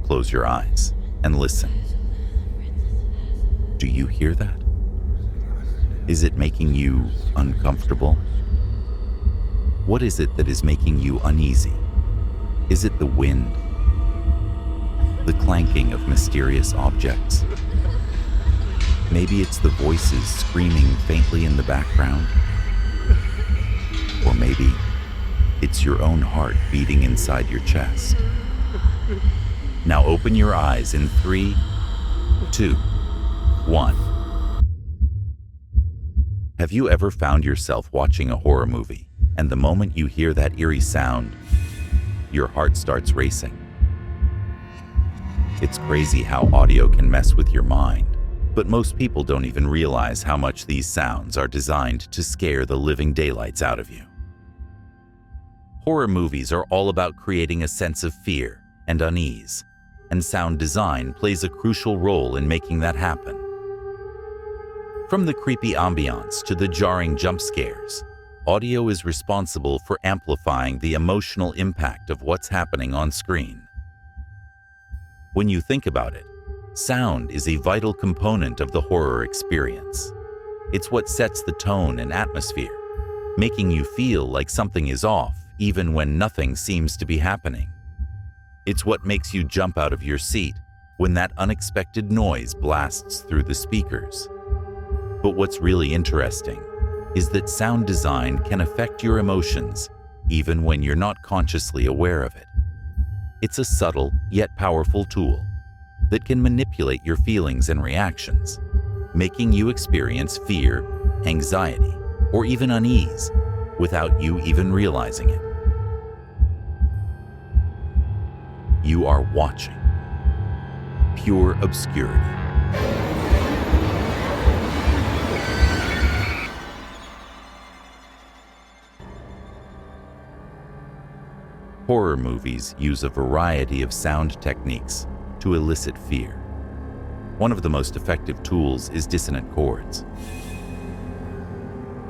close your eyes and listen. Do you hear that? Is it making you uncomfortable? What is it that is making you uneasy? Is it the wind? The clanking of mysterious objects? Maybe it's the voices screaming faintly in the background? Or maybe it's your own heart beating inside your chest. Now open your eyes in 3, 2, 1. Have you ever found yourself watching a horror movie, and the moment you hear that eerie sound, your heart starts racing? It's crazy how audio can mess with your mind, but most people don't even realize how much these sounds are designed to scare the living daylights out of you. Horror movies are all about creating a sense of fear and unease, and sound design plays a crucial role in making that happen. From the creepy ambiance to the jarring jump scares, audio is responsible for amplifying the emotional impact of what's happening on screen. When you think about it, sound is a vital component of the horror experience. It's what sets the tone and atmosphere, making you feel like something is off even when nothing seems to be happening. It's what makes you jump out of your seat when that unexpected noise blasts through the speakers. But what's really interesting is that sound design can affect your emotions even when you're not consciously aware of it. It's a subtle yet powerful tool that can manipulate your feelings and reactions, making you experience fear, anxiety, or even unease without you even realizing it. You are watching pure obscurity. Horror movies use a variety of sound techniques to elicit fear. One of the most effective tools is dissonant chords.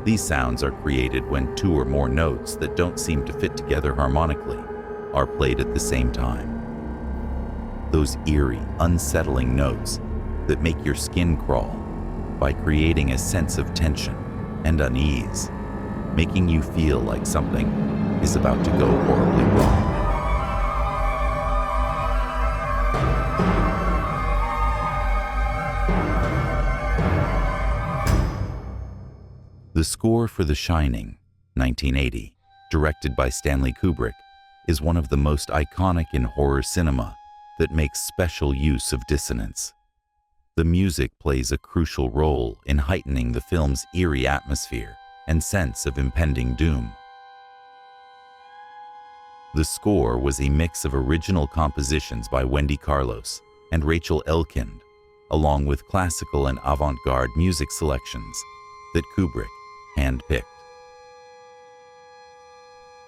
These sounds are created when two or more notes that don't seem to fit together harmonically are played at the same time. Those eerie, unsettling notes that make your skin crawl by creating a sense of tension and unease, making you feel like something is about to go horribly wrong. The score for The Shining, 1980, directed by Stanley Kubrick, is one of the most iconic in horror cinema that makes special use of dissonance. The music plays a crucial role in heightening the film's eerie atmosphere and sense of impending doom. The score was a mix of original compositions by Wendy Carlos and Rachel Elkind, along with classical and avant-garde music selections that Kubrick handpicked.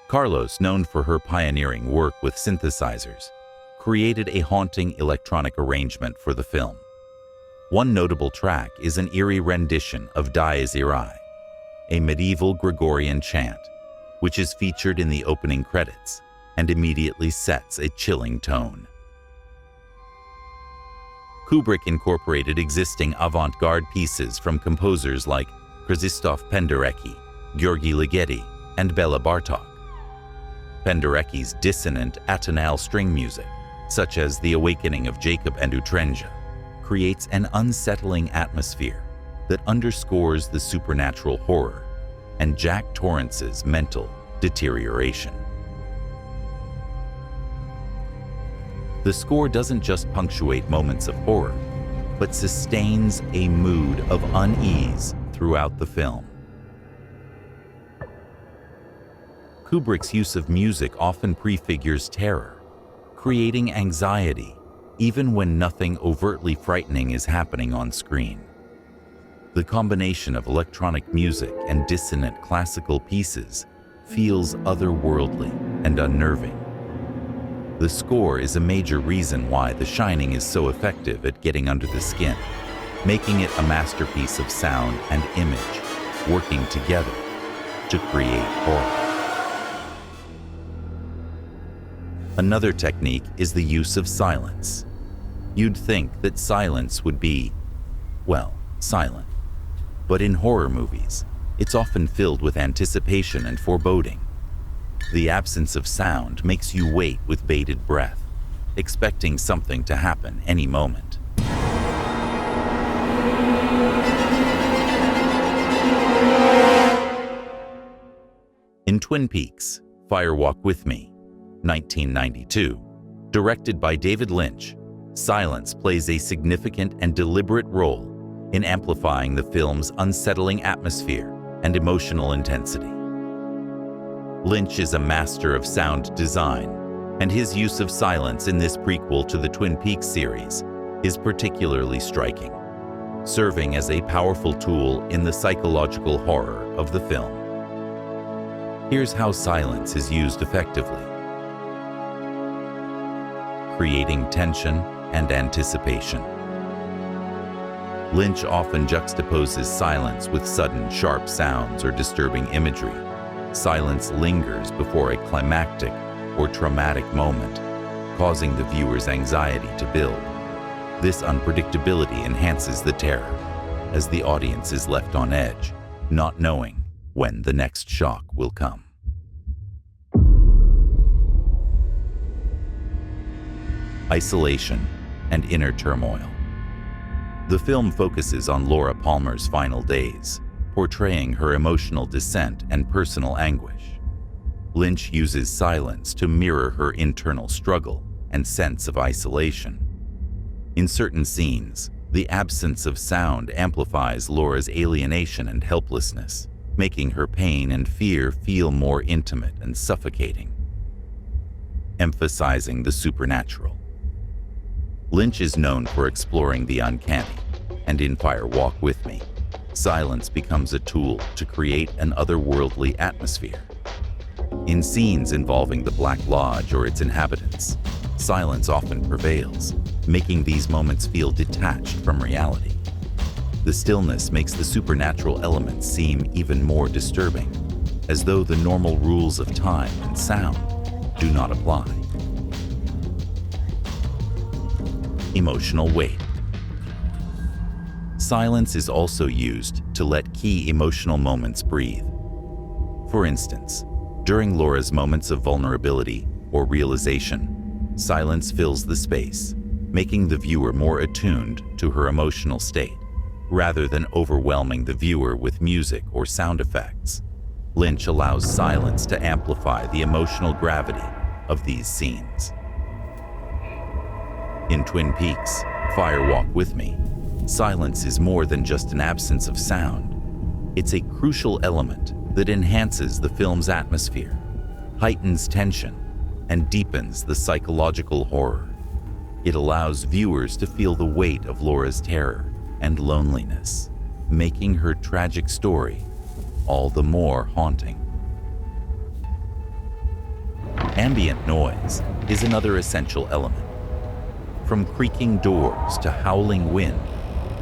Carlos, known for her pioneering work with synthesizers, created a haunting electronic arrangement for the film. One notable track is an eerie rendition of Dies Irae, a medieval Gregorian chant, which is featured in the opening credits and immediately sets a chilling tone. Kubrick incorporated existing avant-garde pieces from composers like Krzysztof Penderecki, György Ligeti, and Bela Bartok. Penderecki's dissonant atonal string music, such as The Awakening of Jacob and Utrenja, creates an unsettling atmosphere that underscores the supernatural horror and Jack Torrance's mental deterioration. The score doesn't just punctuate moments of horror, but sustains a mood of unease throughout the film. Kubrick's use of music often prefigures terror, creating anxiety even when nothing overtly frightening is happening on screen. The combination of electronic music and dissonant classical pieces feels otherworldly and unnerving. The score is a major reason why The Shining is so effective at getting under the skin, making it a masterpiece of sound and image working together to create horror. Another technique is the use of silence. You'd think that silence would be, well, silent. But in horror movies, it's often filled with anticipation and foreboding. The absence of sound makes you wait with bated breath, expecting something to happen any moment. In Twin Peaks, Fire Walk With Me, 1992, directed by David Lynch, silence plays a significant and deliberate role in amplifying the film's unsettling atmosphere and emotional intensity. Lynch is a master of sound design, and his use of silence in this prequel to the Twin Peaks series is particularly striking, serving as a powerful tool in the psychological horror of the film. Here's how silence is used effectively. Creating tension and anticipation. Lynch often juxtaposes silence with sudden, sharp sounds or disturbing imagery. Silence lingers before a climactic or traumatic moment, causing the viewer's anxiety to build. This unpredictability enhances the terror, as the audience is left on edge, not knowing when the next shock will come. Isolation and inner turmoil. The film focuses on Laura Palmer's final days, portraying her emotional descent and personal anguish. Lynch uses silence to mirror her internal struggle and sense of isolation. In certain scenes, the absence of sound amplifies Laura's alienation and helplessness, making her pain and fear feel more intimate and suffocating. Emphasizing the supernatural. Lynch is known for exploring the uncanny, and in Fire Walk With Me, silence becomes a tool to create an otherworldly atmosphere. In scenes involving the Black Lodge or its inhabitants, silence often prevails, making these moments feel detached from reality. The stillness makes the supernatural elements seem even more disturbing, as though the normal rules of time and sound do not apply. Emotional weight. Silence is also used to let key emotional moments breathe. For instance, during Laura's moments of vulnerability or realization, silence fills the space, making the viewer more attuned to her emotional state, rather than overwhelming the viewer with music or sound effects. Lynch allows silence to amplify the emotional gravity of these scenes. In Twin Peaks, Fire Walk With Me, silence is more than just an absence of sound. It's a crucial element that enhances the film's atmosphere, heightens tension, and deepens the psychological horror. It allows viewers to feel the weight of Laura's terror and loneliness, making her tragic story all the more haunting. Ambient noise is another essential element. From creaking doors to howling wind,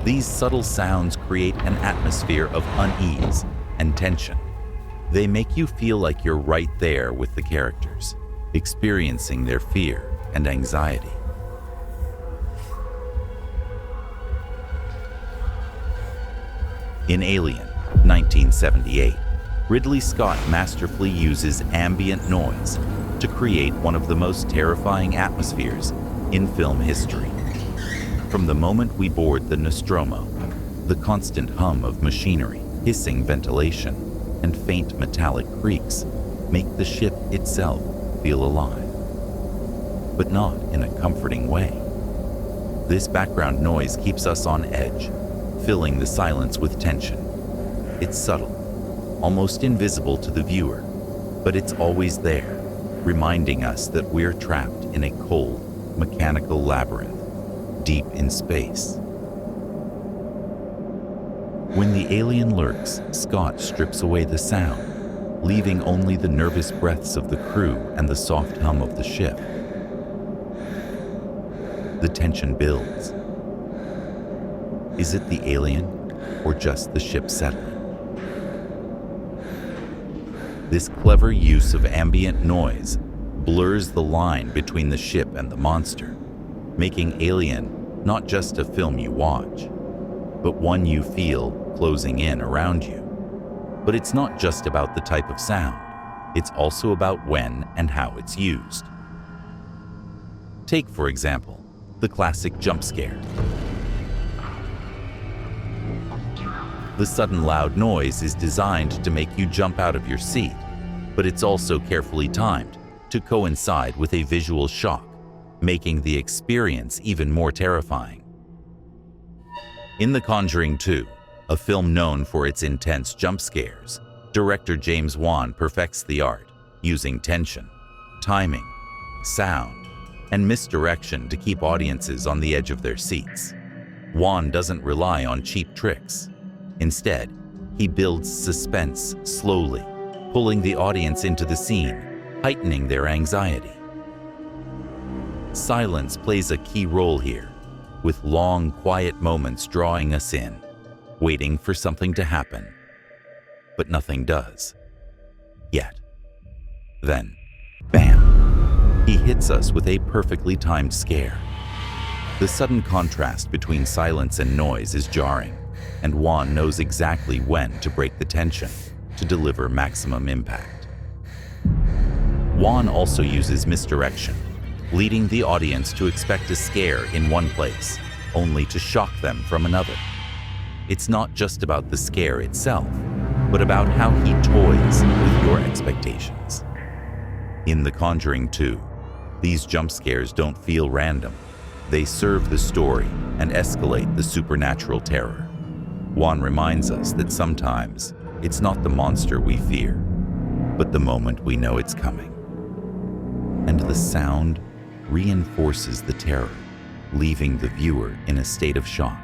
these subtle sounds create an atmosphere of unease and tension. They make you feel like you're right there with the characters, experiencing their fear and anxiety. In Alien, 1978, Ridley Scott masterfully uses ambient noise to create one of the most terrifying atmospheres in film history. From the moment we board the Nostromo, the constant hum of machinery, hissing ventilation, and faint metallic creaks make the ship itself feel alive, but not in a comforting way. This background noise keeps us on edge, filling the silence with tension. It's subtle, almost invisible to the viewer, but it's always there, reminding us that we're trapped in a cold, mechanical labyrinth deep in space. When the alien lurks, Scott strips away the sound, leaving only the nervous breaths of the crew and the soft hum of the ship. The tension builds. Is it the alien or just the ship settling? This clever use of ambient noise blurs the line between the ship and the monster, making Alien not just a film you watch, but one you feel closing in around you. But it's not just about the type of sound, it's also about when and how it's used. Take, for example, the classic jump scare. The sudden loud noise is designed to make you jump out of your seat, but it's also carefully timed to coincide with a visual shock, making the experience even more terrifying. In The Conjuring 2, a film known for its intense jump scares, director James Wan perfects the art, using tension, timing, sound, and misdirection to keep audiences on the edge of their seats. Wan doesn't rely on cheap tricks. Instead, he builds suspense slowly, pulling the audience into the scene, heightening their anxiety. Silence plays a key role here, with long, quiet moments drawing us in, waiting for something to happen. But nothing does. Yet. Then, bam! He hits us with a perfectly timed scare. The sudden contrast between silence and noise is jarring, and Wan knows exactly when to break the tension to deliver maximum impact. Wan also uses misdirection, leading the audience to expect a scare in one place, only to shock them from another. It's not just about the scare itself, but about how he toys with your expectations. In The Conjuring 2, these jump scares don't feel random. They serve the story and escalate the supernatural terror. Wan reminds us that sometimes it's not the monster we fear, but the moment we know it's coming. And the sound reinforces the terror, leaving the viewer in a state of shock.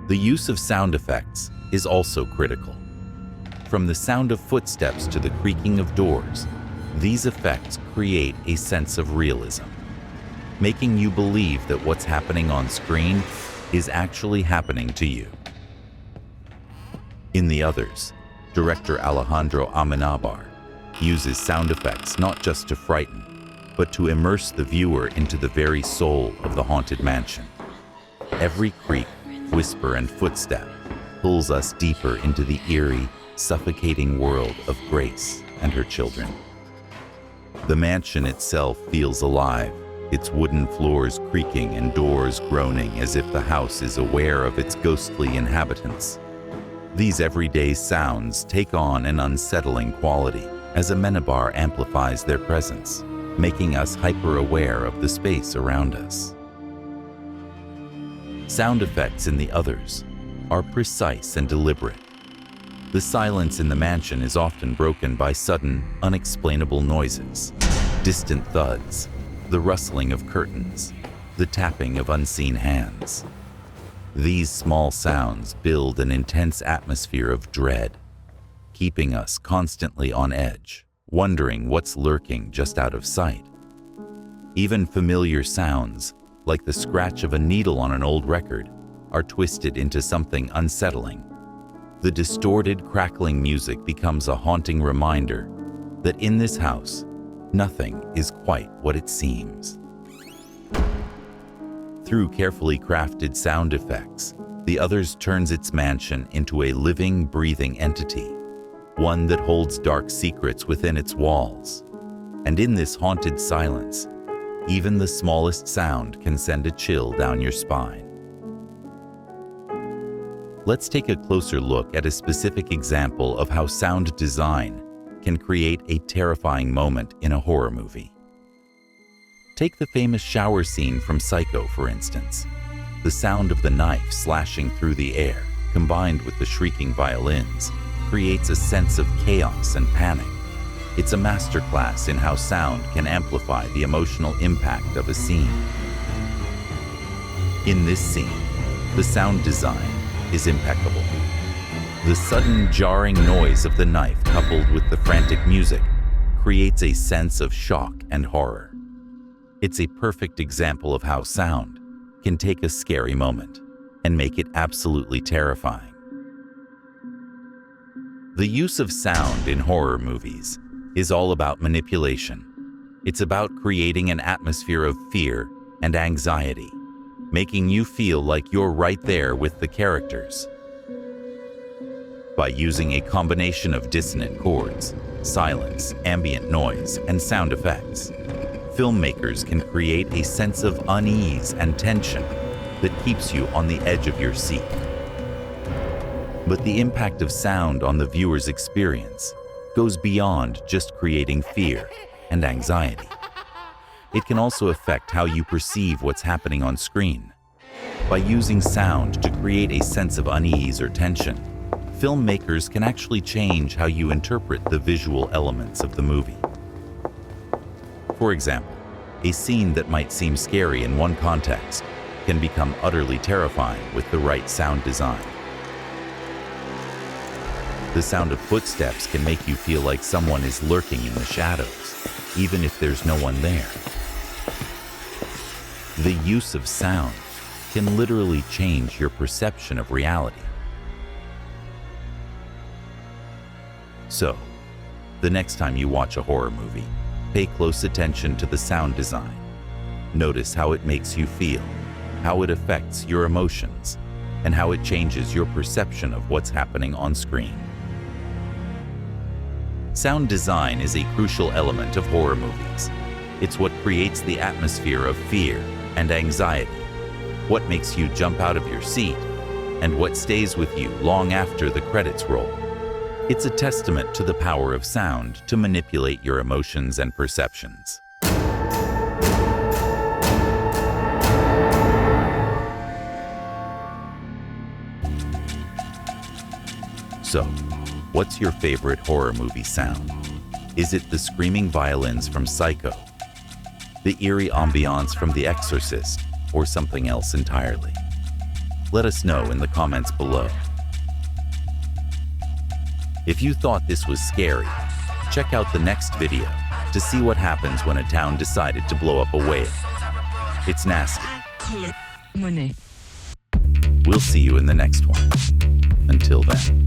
The use of sound effects is also critical. From the sound of footsteps to the creaking of doors, these effects create a sense of realism, making you believe that what's happening on screen is actually happening to you. In The Others, director Alejandro Amenabar uses sound effects not just to frighten, but to immerse the viewer into the very soul of the haunted mansion. Every creak, whisper, and footstep pulls us deeper into the eerie, suffocating world of Grace and her children. The mansion itself feels alive, its wooden floors creaking and doors groaning as if the house is aware of its ghostly inhabitants. These everyday sounds take on an unsettling quality as Amenabar amplifies their presence, making us hyper-aware of the space around us. Sound effects in The Others are precise and deliberate. The silence in the mansion is often broken by sudden, unexplainable noises, distant thuds, the rustling of curtains, the tapping of unseen hands. These small sounds build an intense atmosphere of dread, keeping us constantly on edge, wondering what's lurking just out of sight. Even familiar sounds, like the scratch of a needle on an old record, are twisted into something unsettling. The distorted, crackling music becomes a haunting reminder that in this house, nothing is quite what it seems. Through carefully crafted sound effects, The Others turns its mansion into a living, breathing entity, one that holds dark secrets within its walls. And in this haunted silence, even the smallest sound can send a chill down your spine. Let's take a closer look at a specific example of how sound design can create a terrifying moment in a horror movie. Take the famous shower scene from Psycho, for instance. The sound of the knife slashing through the air, combined with the shrieking violins, creates a sense of chaos and panic. It's a masterclass in how sound can amplify the emotional impact of a scene. In this scene, the sound design is impeccable. The sudden jarring noise of the knife coupled with the frantic music creates a sense of shock and horror. It's a perfect example of how sound can take a scary moment and make it absolutely terrifying. The use of sound in horror movies is all about manipulation. It's about creating an atmosphere of fear and anxiety, making you feel like you're right there with the characters. By using a combination of dissonant chords, silence, ambient noise, and sound effects, filmmakers can create a sense of unease and tension that keeps you on the edge of your seat. But the impact of sound on the viewer's experience goes beyond just creating fear and anxiety. It can also affect how you perceive what's happening on screen. By using sound to create a sense of unease or tension, filmmakers can actually change how you interpret the visual elements of the movie. For example, a scene that might seem scary in one context can become utterly terrifying with the right sound design. The sound of footsteps can make you feel like someone is lurking in the shadows, even if there's no one there. The use of sound can literally change your perception of reality. So, the next time you watch a horror movie, pay close attention to the sound design. Notice how it makes you feel, how it affects your emotions, and how it changes your perception of what's happening on screen. Sound design is a crucial element of horror movies. It's what creates the atmosphere of fear and anxiety, what makes you jump out of your seat, and what stays with you long after the credits roll. It's a testament to the power of sound to manipulate your emotions and perceptions. So, what's your favorite horror movie sound? Is it the screaming violins from Psycho, the eerie ambiance from The Exorcist, or something else entirely? Let us know in the comments below. If you thought this was scary, check out the next video to see what happens when a town decided to blow up a whale. It's nasty. We'll see you in the next one. Until then.